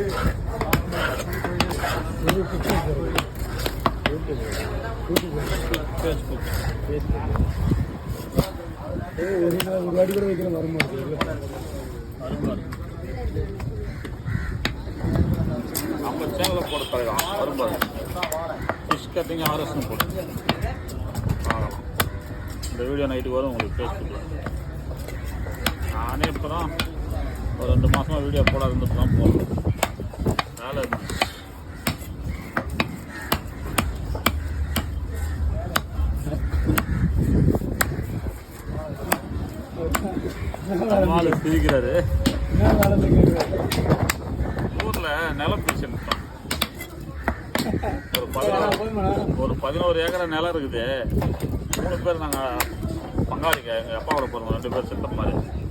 ஒரு வாட்டி கூட வைக்கிற வருமானம் நம்ம சேனலில் போட பழகம் வரும்பாரு ஃபிஷ் கட்டிங் ஆர்எஸ்னு போட்டு இந்த வீடியோ நைட்டுக்கு வரும் உங்களுக்கு ஃபேஸ்புக்கில். நானே இப்போ தான் ஒரு 2 மாதமாக வீடியோ போடாத இருந்துட்டு தான் போகிறேன். வேலை இருந்துச்சு. நம்மளால சிரிக்கிறாரு. ஊரில் நிலம் பிடிச்சிருந்தோம். ஒரு 11 ஏக்கரை நிலம் இருக்குது. 3 பேர் நாங்கள் பங்காளிங்க. எங்கள் அப்பாவோட பிறந்த 2 பேர் சித்தப்பாரு.